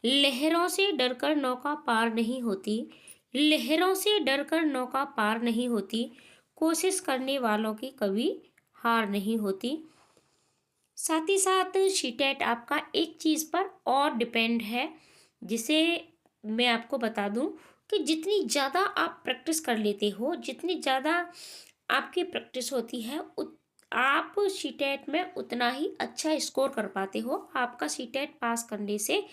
लहरों से डरकर नौका पार नहीं होती, लहरों से डरकर नौका पार नहीं होती, कोशिश करने वालों की कभी हार नहीं होती। साथ ही साथ शीटेट आपका एक चीज़ पर और डिपेंड है, जिसे मैं आपको बता दूं कि जितनी ज़्यादा आप प्रैक्टिस कर लेते हो, जितनी ज़्यादा आपकी प्रैक्टिस होती है, आप शीटेट में उतना ही अच्छा स्कोर कर पाते हो। आपका शीटेट पास करने से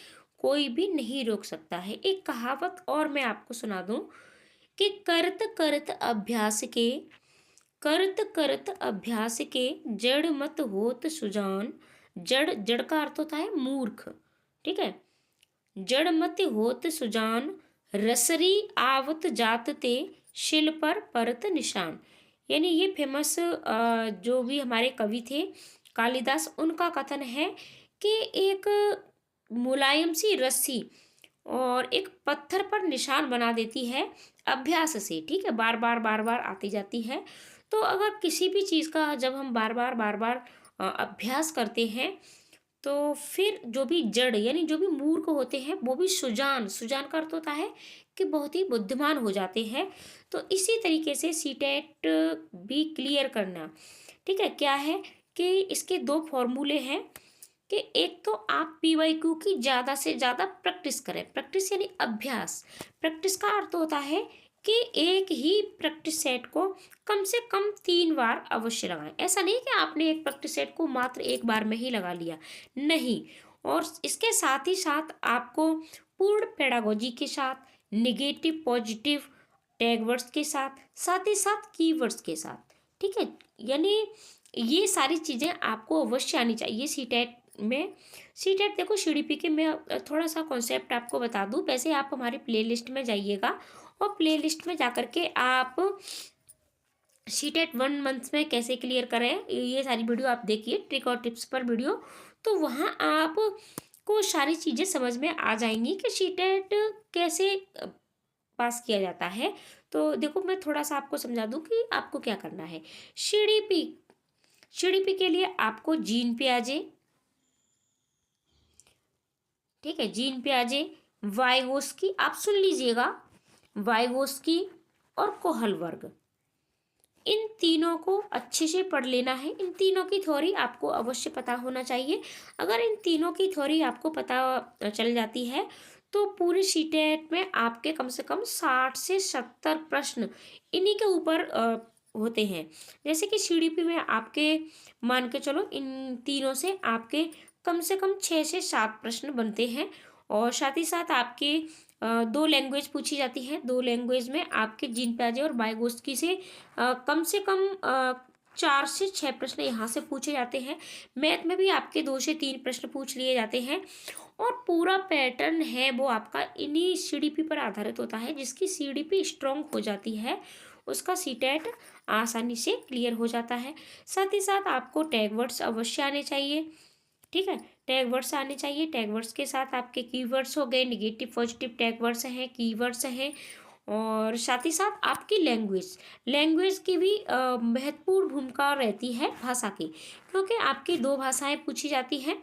कोई भी नहीं रोक सकता है। एक कहावत और मैं आपको सुना दूं कि करत करत अभ्यास के, करत करत अभ्यास के, जड़ मत होत सुजान। जड़, जड़ का अर्थ होता है मूर्ख, ठीक है। जड़ मत होत सुजान, रसरी आवत जात ते, शिल पर परत निशान। यानी ये फेमस जो भी हमारे कवि थे कालिदास, उनका कथन है कि एक मुलायम सी रस्सी और एक पत्थर पर निशान बना देती है अभ्यास से, ठीक है। बार बार आती जाती है। तो अगर किसी भी चीज़ का जब हम बार बार अभ्यास करते हैं, तो फिर जो भी जड़ यानी जो भी मूर्ख होते हैं वो भी सुजान, सुजान का अर्थ होता है कि बहुत ही बुद्धिमान हो जाते हैं। तो इसी तरीके से सीटेट भी क्लियर करना, ठीक है, क्या है कि इसके दो फॉर्मूले हैं कि एक तो आप पीवाईक्यू की ज़्यादा से ज़्यादा प्रैक्टिस करें। प्रैक्टिस यानी अभ्यास। प्रैक्टिस का अर्थ होता है कि एक ही प्रैक्टिस सेट को कम से कम 3 बार अवश्य लगाएं। ऐसा नहीं कि आपने एक प्रैक्टिस सेट को मात्र एक बार में ही लगा लिया, नहीं। और इसके साथ ही साथ आपको पूर्ण पेडागोजी के साथ, निगेटिव पॉजिटिव टैग वर्ड्स के साथ, साथ ही साथ कीवर्ड्स के साथ, ठीक है। यानी ये सारी चीज़ें आपको अवश्य आनी चाहिए सीटेट में। सीटेट देखो सीडीपी के, मैं थोड़ा सा कॉन्सेप्ट आपको बता दूं। वैसे आप हमारी प्लेलिस्ट में जाइएगा और प्लेलिस्ट में जाकर के आप सीटेट 1 मंथ में कैसे क्लियर करें ये सारी वीडियो आप देखिए, ट्रिक और टिप्स पर वीडियो। तो वहाँ आप को सारी चीज़ें समझ में आ जाएंगी कि सीटेट कैसे पास किया जाता है। तो देखो मैं थोड़ा सा आपको समझा दूं कि आपको क्या करना है। सीडीपी, सीडीपी के लिए आपको जीन पियाजे, ठीक है, जीन पियाजे, वाइगोस्की, आप सुन लीजिएगा, वाइगोस्की और कोहलवर्ग, इन तीनों को अच्छे से पढ़ लेना है। इन तीनों की थ्योरी आपको अवश्य पता होना चाहिए। अगर इन तीनों की थ्योरी आपको पता चल जाती है तो पूरे सीटेट में आपके कम से कम 60 से 70 प्रश्न इन्हीं के ऊपर होते हैं। जैसे कि सीडीपी में आपके मान के चलो इन तीनों से आपके कम से कम 6 से 7 प्रश्न बनते हैं। और साथ ही साथ आपके 2 लैंग्वेज पूछी जाती है। 2 लैंग्वेज में आपके जीन पियाजे और वाइगोस्की से कम से कम 4 से 6 प्रश्न यहाँ से पूछे जाते हैं। मैथ में भी आपके 2 से 3 प्रश्न पूछ लिए जाते हैं। और पूरा पैटर्न है वो आपका इन्हीं सीडीपी पर आधारित होता है। जिसकी सीडीपी स्ट्रांग हो जाती है उसका सीटेट आसानी से क्लियर हो जाता है। साथ ही साथ आपको टैग वर्ड्स अवश्य आने चाहिए, ठीक है। टैग वर्ड्स आने चाहिए। टैग वर्ड्स के साथ आपके कीवर्ड्स हो गए, निगेटिव पॉजिटिव टैग वर्ड्स हैं, कीवर्ड्स हैं। और साथ ही साथ आपकी लैंग्वेज, लैंग्वेज की भी महत्वपूर्ण भूमिका रहती है भाषा की, क्योंकि आपकी 2 भाषाएं पूछी जाती हैं।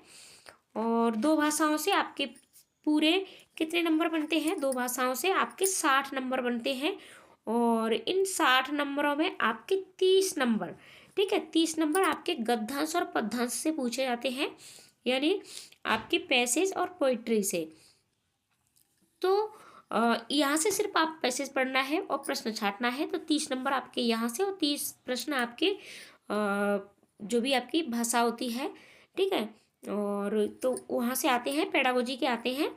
और 2 भाषाओं से आपके पूरे कितने नंबर बनते हैं? 2 भाषाओं से आपके 60 नंबर बनते हैं। और इन 60 नंबरों में आपके 30 नंबर, ठीक है, 30 नंबर आपके गद्यांश और पद्यांश से पूछे जाते हैं, यानी आपके पैसेज और पोइट्री से। तो यहाँ से सिर्फ आप पैसेज पढ़ना है और प्रश्न छाटना है। तो 30 नंबर आपके यहाँ से और 30 प्रश्न आपके जो भी आपकी भाषा होती है, ठीक है। और तो वहाँ से आते हैं, पेडागोजी के आते हैं।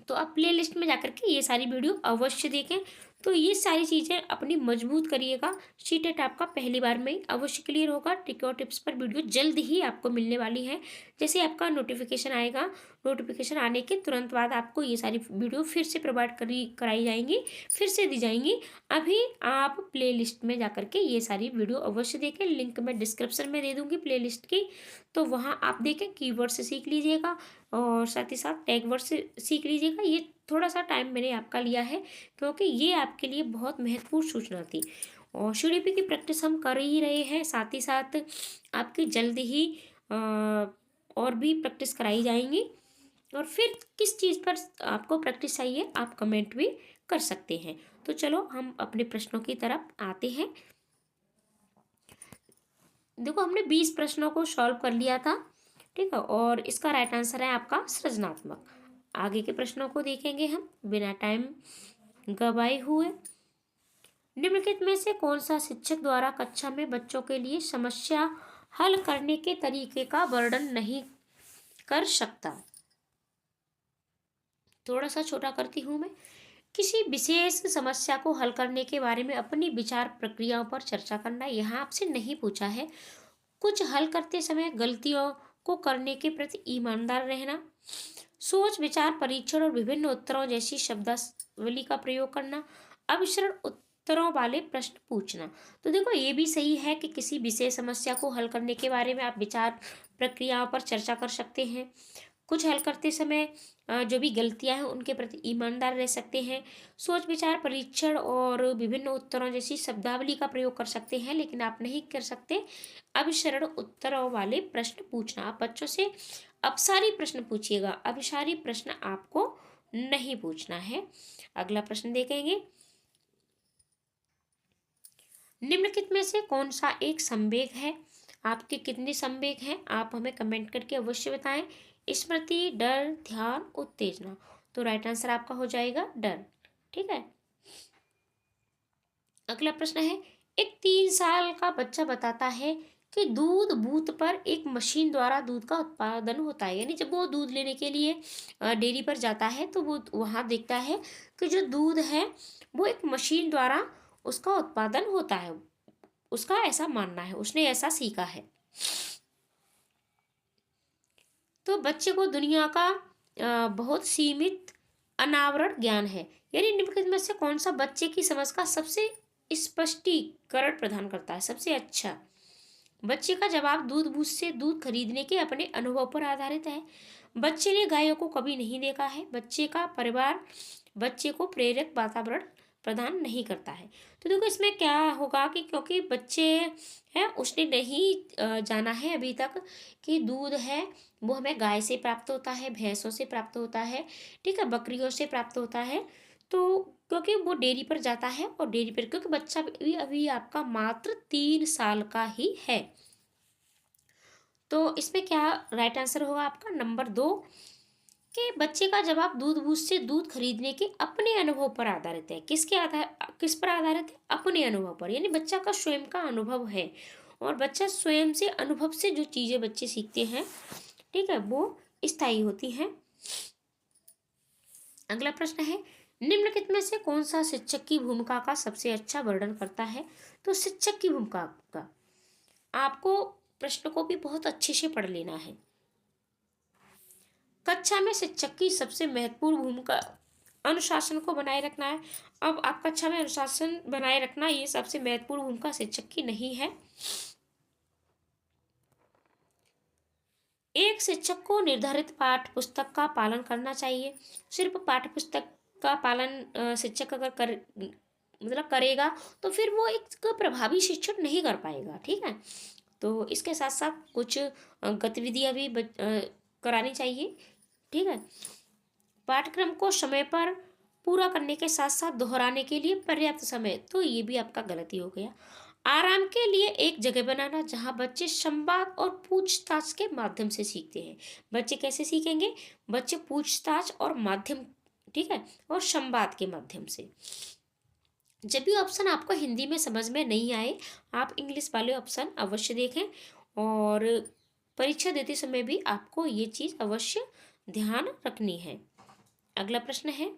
तो आप प्ले लिस्ट में जाकर के ये सारी वीडियो अवश्य देखें। तो ये सारी चीज़ें अपनी मजबूत करिएगा। सीटेट आपका पहली बार में ही अवश्य क्लियर होगा। ट्रिक और टिप्स पर वीडियो जल्द ही आपको मिलने वाली है। जैसे आपका नोटिफिकेशन आएगा, नोटिफिकेशन आने के तुरंत बाद आपको ये सारी वीडियो फिर से प्रोवाइड कराई जाएंगी, फिर से दी जाएंगी। अभी आप प्ले लिस्ट में जाकर के ये सारी वीडियो अवश्य देखें। लिंक मैं डिस्क्रिप्शन में दे दूँगी प्ले लिस्ट की। तो वहाँ आप देखें, कीवर्ड से सीख लीजिएगा और साथ ही साथ टैग वर्ड से सीख लीजिएगा। ये थोड़ा सा टाइम मैंने आपका लिया है क्योंकि ये आपके लिए बहुत महत्वपूर्ण सूचना थी। और सीडीपी की प्रैक्टिस हम कर ही रहे हैं, साथ ही साथ आपकी जल्द ही और भी प्रैक्टिस कराई जाएंगी। और फिर किस चीज़ पर आपको प्रैक्टिस चाहिए आप कमेंट भी कर सकते हैं। तो चलो हम अपने प्रश्नों की तरफ आते हैं। देखो हमने 20 प्रश्नों को सॉल्व कर लिया था, ठीक है, और इसका राइट आंसर है आपका सृजनात्मक। आगे के प्रश्नों को देखेंगे हम बिना टाइम गवाए हुए। निम्नलिखित में से कौन सा शिक्षक द्वारा कक्षा में बच्चों के लिए समस्या हल करने के तरीके का वर्णन नहीं कर सकता? थोड़ा सा छोटा करती हूँ मैं। किसी विशेष समस्या को हल करने के बारे में अपनी विचार प्रक्रियाओं पर चर्चा करना, यहाँ आपसे नहीं पूछा है। कुछ हल करते समय गलतियों को करने के प्रति ईमानदार रहना, सोच विचार परीक्षण और विभिन्न उत्तरों जैसी शब्दावली का प्रयोग करना, अभिसरण उत्तरों वाले प्रश्न पूछना। तो देखो ये भी सही है कि किसी विशेष समस्या को हल करने के बारे में आप विचार प्रक्रियाओं पर चर्चा कर सकते हैं। कुछ हल करते समय जो भी गलतियां हैं उनके प्रति ईमानदार रह सकते हैं। सोच विचार परीक्षण और विभिन्न उत्तरों जैसी शब्दावली का प्रयोग कर सकते हैं, लेकिन आप नहीं कर सकते अभिसरण उत्तरों वाले प्रश्न पूछना। आप बच्चों से अपसारी प्रश्न पूछिएगा, अभिसारी प्रश्न आपको नहीं पूछना है। अगला प्रश्न देखेंगे। निम्नलिखित में से कौन सा एक संवेग है? आपके कितने संवेग हैं आप हमें कमेंट करके अवश्य बताएं। स्मृति, डर, ध्यान, उत्तेजना। तो राइट आंसर आपका हो जाएगा डर, ठीक है। अगला प्रश्न है, एक 3 साल का बच्चा बताता है कि दूध बूथ पर एक मशीन द्वारा दूध का उत्पादन होता है। यानी जब वो दूध लेने के लिए डेयरी पर जाता है तो वो वहाँ देखता है कि जो दूध है वो एक मशीन द्वारा उसका उत्पादन होता है। उसका ऐसा मानना है, उसने ऐसा सीखा है। तो बच्चे को दुनिया का बहुत सीमित अनावरण ज्ञान है। यानी निम्नलिखित में से कौन सा बच्चे की समझ का सबसे स्पष्टीकरण प्रदान करता है, सबसे अच्छा? बच्चे का जवाब दूध बूथ से दूध खरीदने के अपने अनुभव पर आधारित है। बच्चे ने गायों को कभी नहीं देखा है। बच्चे का परिवार बच्चे को प्रेरक वातावरण प्रदान नहीं करता है। तो देखो इसमें क्या होगा कि क्योंकि बच्चे है उसने नहीं जाना है अभी तक कि दूध है वो हमें गाय से प्राप्त होता है, भैंसों से प्राप्त होता है, ठीक है, बकरियों से प्राप्त होता है। तो क्योंकि वो डेयरी पर जाता है और डेयरी पर क्योंकि बच्चा भी अभी आपका मात्र 3 साल का ही है। तो इसमें क्या राइट आंसर होगा आपका नंबर 2 कि बच्चे का जवाब दूध बूथ से दूध खरीदने के अपने अनुभव पर आधारित है। किस पर आधारित है? अपने अनुभव पर। यानी बच्चा का स्वयं का अनुभव है और बच्चा स्वयं से अनुभव से जो चीजें बच्चे सीखते हैं, ठीक है, वो स्थायी होती हैं। अगला प्रश्न है, निम्नलिखित में से कौन सा शिक्षक की भूमिका का सबसे अच्छा वर्णन करता है? तो शिक्षक की भूमिका का आपको प्रश्न को भी बहुत अच्छे से पढ़ लेना है। कक्षा में शिक्षक की सबसे महत्वपूर्ण भूमिका अनुशासन को बनाए रखना है। अब आप कक्षा में अनुशासन बनाए रखना ये सबसे महत्वपूर्ण भूमिका शिक्षक की नहीं है। एक शिक्षक को निर्धारित पाठ्य पुस्तक का पालन करना चाहिए। सिर्फ पाठ्य पुस्तक का पालन शिक्षक अगर मतलब करेगा तो फिर वो एक प्रभावी शिक्षण नहीं कर पाएगा, ठीक है। तो इसके साथ साथ कुछ गतिविधियां भी करानी चाहिए, ठीक है। पाठ्यक्रम को समय पर पूरा करने के साथ साथ दोहराने के लिए पर्याप्त समय, तो ये भी आपका गलती हो गया। आराम के लिए एक जगह बनाना जहां बच्चे संवाद और पूछताछ के माध्यम से सीखते हैं। बच्चे कैसे सीखेंगे? बच्चे पूछताछ और माध्यम, ठीक है, और संवाद के माध्यम से। जब भी ऑप्शन आपको हिंदी में समझ में नहीं आए आप इंग्लिश वाले ऑप्शन अवश्य देखें और परीक्षा देते समय भी आपको ये चीज अवश्य ध्यान रखनी है। अगला प्रश्न है,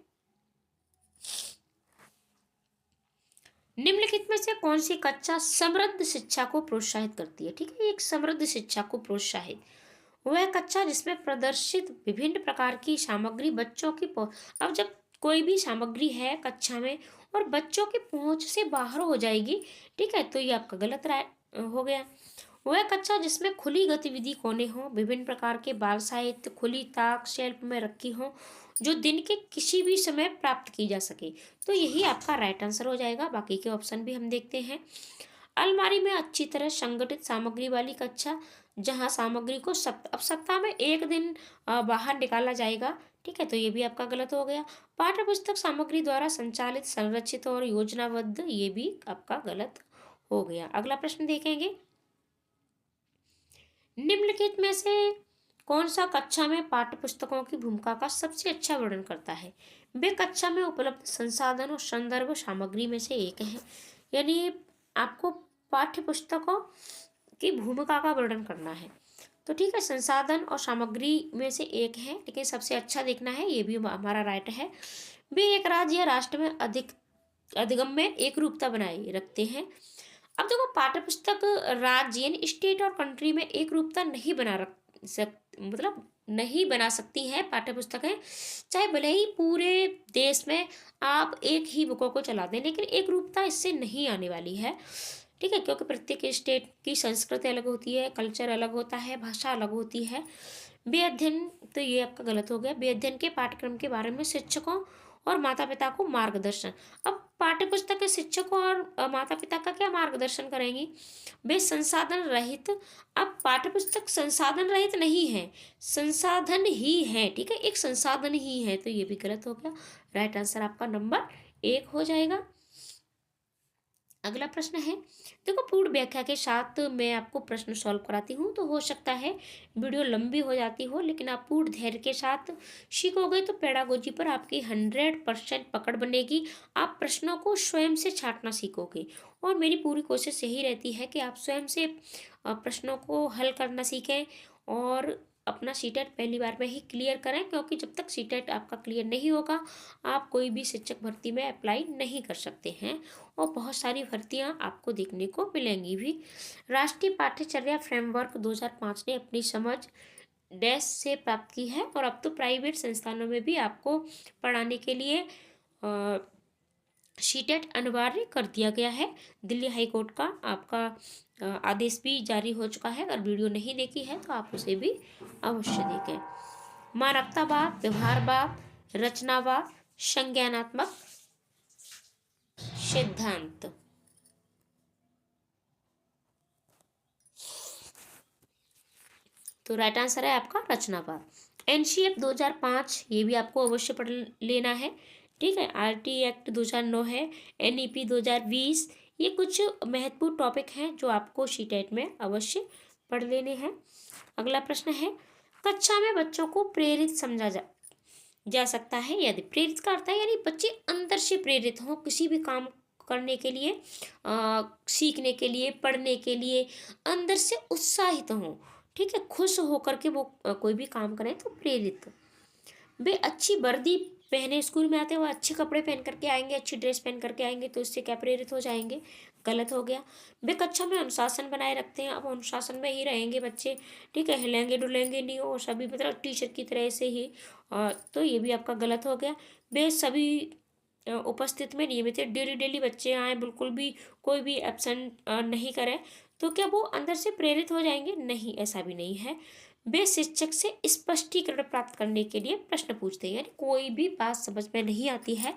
निम्नलिखित में से कौन सी कक्षा समृद्ध शिक्षा को प्रोत्साहित करती है? ठीक है, एक समृद्ध शिक्षा को प्रोत्साहित वह कक्षा जिसमें प्रदर्शित विभिन्न प्रकार की सामग्री बच्चों की अब जब कोई भी सामग्री है कक्षा में और बच्चों की पहुंच से बाहर हो जाएगी, ठीक है, तो ये आपका गलत राय हो गया। वह कक्षा जिसमें खुली गतिविधि कोने हो, विभिन्न प्रकार के बाल साहित्य खुली ताक शेल्फ में रखी हो जो दिन के किसी भी समय प्राप्त की जा सके, तो यही आपका राइट आंसर हो जाएगा। बाकी के ऑप्शन भी हम देखते हैं। अलमारी में अच्छी तरह संगठित सामग्री वाली कक्षा जहाँ सामग्री को अब सप्ताह में एक दिन बाहर निकाला जाएगा। ठीक है, तो ये भी आपका गलत हो गया। पाठ्य पुस्तक सामग्री द्वारा संचालित, संरचित और योजनाबद्ध, ये भी आपका गलत हो गया। अगला प्रश्न देखेंगे, निम्नलिखित में से कौन सा कक्षा में पाठ्य पुस्तकों की भूमिका का सबसे अच्छा वर्णन करता है? वे कक्षा में उपलब्ध संसाधन और संदर्भ सामग्री में से एक है। यानी आपको पाठ्य पुस्तकों की भूमिका का वर्णन करना है। तो ठीक है, संसाधन और सामग्री में से एक है, लेकिन सबसे अच्छा देखना है, ये भी हमारा राइट है। वे एक राज्य या राष्ट्र में अधिगम में एक रूपता बनाए रखते हैं। अब देखो, पाठ्य पुस्तक राज्य यानी स्टेट और कंट्री में एक रूपता नहीं मतलब नहीं बना सकती है पाठ्य पुस्तकें, चाहे भले ही पूरे देश में आप एक ही बुकों को चला दें, लेकिन एक रूपता इससे नहीं आने वाली है। ठीक है, क्योंकि प्रत्येक स्टेट की संस्कृति अलग होती है, कल्चर अलग होता है, भाषा अलग होती है। बेअध्ययन, तो ये आपका गलत हो गया। बेअध्ययन के पाठ्यक्रम के बारे में शिक्षकों और माता पिता को मार्गदर्शन। अब पाठ्य पुस्तक के शिक्षकों और माता पिता का क्या मार्गदर्शन करेंगी? वे संसाधन रहित। अब पाठ्य पुस्तक संसाधन रहित नहीं है, संसाधन ही है। ठीक है, एक संसाधन ही है, तो ये भी गलत हो गया। राइट आंसर आपका नंबर 1 हो जाएगा। अगला प्रश्न है, देखो, पूर्ण व्याख्या के साथ मैं आपको प्रश्न सॉल्व कराती हूँ, तो हो सकता है वीडियो लंबी हो जाती हो, लेकिन आप पूर्ण धैर्य के साथ सीखोगे तो पेडागोजी पर आपकी 100% पकड़ बनेगी। आप प्रश्नों को स्वयं से छांटना सीखोगे, और मेरी पूरी कोशिश यही रहती है कि आप स्वयं से प्रश्नों को हल करना सीखें और अपना सीटेट पहली बार में ही क्लियर करें, क्योंकि जब तक सीटेट आपका क्लियर नहीं होगा आप कोई भी शिक्षक भर्ती में अप्लाई नहीं कर सकते हैं, और बहुत सारी भर्तियां आपको देखने को मिलेंगी भी। राष्ट्रीय पाठ्यचर्या फ्रेमवर्क 2005 ने अपनी समझ डैश से प्राप्त की है, और अब तो प्राइवेट संस्थानों में भी आपको पढ़ाने के लिए सीटेट अनिवार्य कर दिया गया है। दिल्ली हाई कोर्ट का आपका आदेश भी जारी हो चुका है। अगर वीडियो नहीं देखी है तो आप उसे भी अवश्य देखें। मानवतावाद, व्यवहारवाद, रचनावाद, संज्ञानात्मक सिद्धांत। तो राइट आंसर है आपका रचनावाद। एनसीएफ 2005, ये भी आपको अवश्य पढ़ लेना है। ठीक है, आरटी एक्ट 2009 है, एनईपी 2020, ये कुछ महत्वपूर्ण टॉपिक हैं जो आपको सीटेट में अवश्य पढ़ लेने हैं। अगला प्रश्न है, कक्षा में बच्चों को प्रेरित समझा जा सकता है यदि। प्रेरित का अर्थ है यानी बच्चे अंदर से प्रेरित हों किसी भी काम करने के लिए, सीखने के लिए, पढ़ने के लिए, अंदर से उत्साहित हों। ठीक है, खुश होकर के वो कोई भी काम करें तो प्रेरित। वे अच्छी वर्दी पहने स्कूल में आते हैं, वो अच्छे कपड़े पहन करके आएंगे, अच्छी ड्रेस पहन करके आएंगे, तो इससे क्या प्रेरित हो जाएंगे? गलत हो गया। वे कक्षा में अनुशासन बनाए रखते हैं, अब अनुशासन में ही रहेंगे बच्चे। ठीक है, हिलेंगे डुलेंगे नहीं, और सभी मतलब टीचर की तरह से ही, तो ये भी आपका गलत हो गया। वे सभी उपस्थित में नियमित है, डेली डेली बच्चे आए, बिल्कुल भी कोई भी एब्सेंट नहीं करें, तो क्या वो अंदर से प्रेरित हो जाएंगे? नहीं, ऐसा भी नहीं है। वे शिक्षक से स्पष्टीकरण प्राप्त करने के लिए प्रश्न पूछते हैं, यानी कोई भी बात समझ में नहीं आती है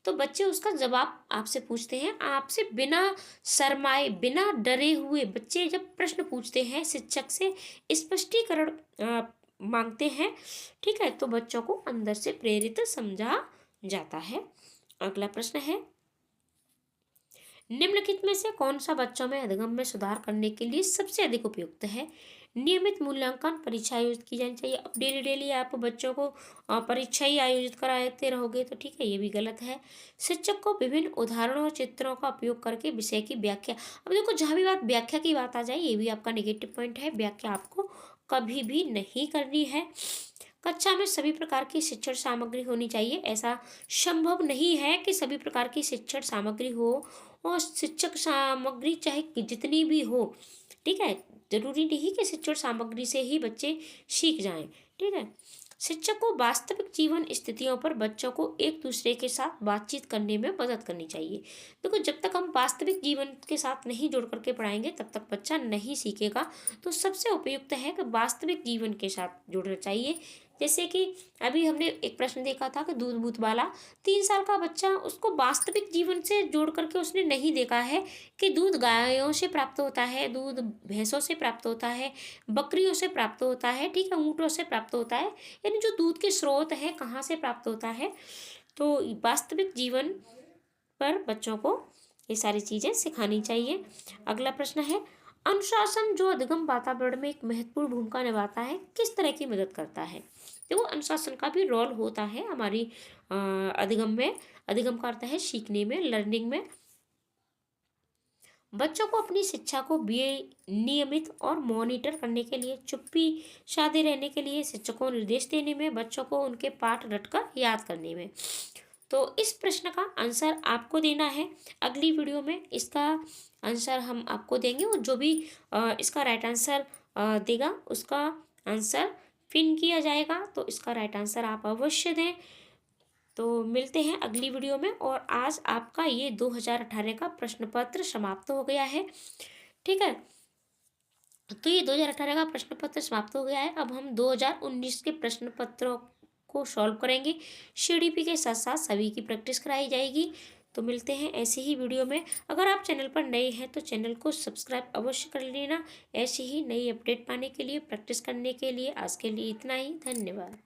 तो बच्चे उसका जवाब आपसे पूछते हैं। आपसे बिना शर्माए, बिना डरे हुए बच्चे जब प्रश्न पूछते हैं, शिक्षक से स्पष्टीकरण मांगते हैं, ठीक है, तो बच्चों को अंदर से प्रेरित समझा जाता है। अगला प्रश्न है, निम्नलिखित में से कौन सा बच्चों में अधिगम में सुधार करने के लिए सबसे अधिक उपयुक्त है? नियमित मूल्यांकन परीक्षा आयोजित की जानी चाहिए। अब डेली डेली आप बच्चों को परीक्षा ही आयोजित कराते रहोगे तो ठीक है, ये भी गलत है। शिक्षक को विभिन्न उदाहरणों और चित्रों का उपयोग करके विषय की व्याख्या। अब देखो, जहाँ भी बात व्याख्या की बात आ जाए, ये भी आपका नेगेटिव पॉइंट है। व्याख्या आपको कभी भी नहीं करनी है। कक्षा में सभी प्रकार की शिक्षण सामग्री होनी चाहिए। ऐसा संभव नहीं है कि सभी प्रकार की शिक्षण सामग्री हो, और शिक्षक सामग्री चाहे जितनी भी हो, ठीक है, जरूरी नहीं कि शिक्षण सामग्री से ही बच्चे सीख जाएं। ठीक है, शिक्षक को वास्तविक जीवन स्थितियों पर बच्चों को एक दूसरे के साथ बातचीत करने में मदद करनी चाहिए। देखो, जब तक हम वास्तविक जीवन के साथ नहीं जोड़ करके पढ़ाएंगे तब तक बच्चा नहीं सीखेगा। तो सबसे उपयुक्त है कि वास्तविक जीवन के साथ जोड़ना चाहिए। जैसे कि अभी हमने एक प्रश्न देखा था कि दूध बूथ वाला 3 साल का बच्चा, उसको वास्तविक जीवन से जोड़ करके उसने नहीं देखा है कि दूध गायों से प्राप्त होता है, दूध भैंसों से प्राप्त होता है, बकरियों से प्राप्त होता है, ठीक है, ऊँटों से प्राप्त होता है, यानी जो दूध के स्रोत है कहाँ से प्राप्त होता है। तो वास्तविक जीवन पर बच्चों को ये सारी चीज़ें सिखानी चाहिए। अगला प्रश्न है, अनुशासन जो अधिगम वातावरण में एक महत्वपूर्ण भूमिका निभाता है, किस तरह की मदद करता है। देखो, अनुशासन का भी रोल होता है हमारी अधिगम में। अधिगम का अर्थ है सीखने में, लर्निंग में। बच्चों को अपनी शिक्षा को नियमित और मॉनिटर करने के लिए, चुप्पी साधे रहने के लिए, शिक्षकों को निर्देश देने में, बच्चों को उनके पाठ रटकर याद करने में। तो इस प्रश्न का आंसर आपको देना है। अगली वीडियो में इसका आंसर हम आपको देंगे, और जो भी इसका राइट आंसर देगा उसका आंसर पिन किया जाएगा। तो इसका राइट आंसर आप अवश्य दें। तो मिलते हैं अगली वीडियो में। और आज आपका ये 2018 का प्रश्न पत्र समाप्त हो गया है, ठीक है। तो ये 2018 का प्रश्न पत्र समाप्त हो गया है। अब हम 2019 के प्रश्न पत्रों को सॉल्व करेंगे। सीडीपी के साथ साथ सभी की प्रैक्टिस कराई जाएगी। तो मिलते हैं ऐसी ही वीडियो में। अगर आप चैनल पर नए हैं तो चैनल को सब्सक्राइब अवश्य कर लेना, ऐसी ही नई अपडेट पाने के लिए, प्रैक्टिस करने के लिए। आज के लिए इतना ही, धन्यवाद।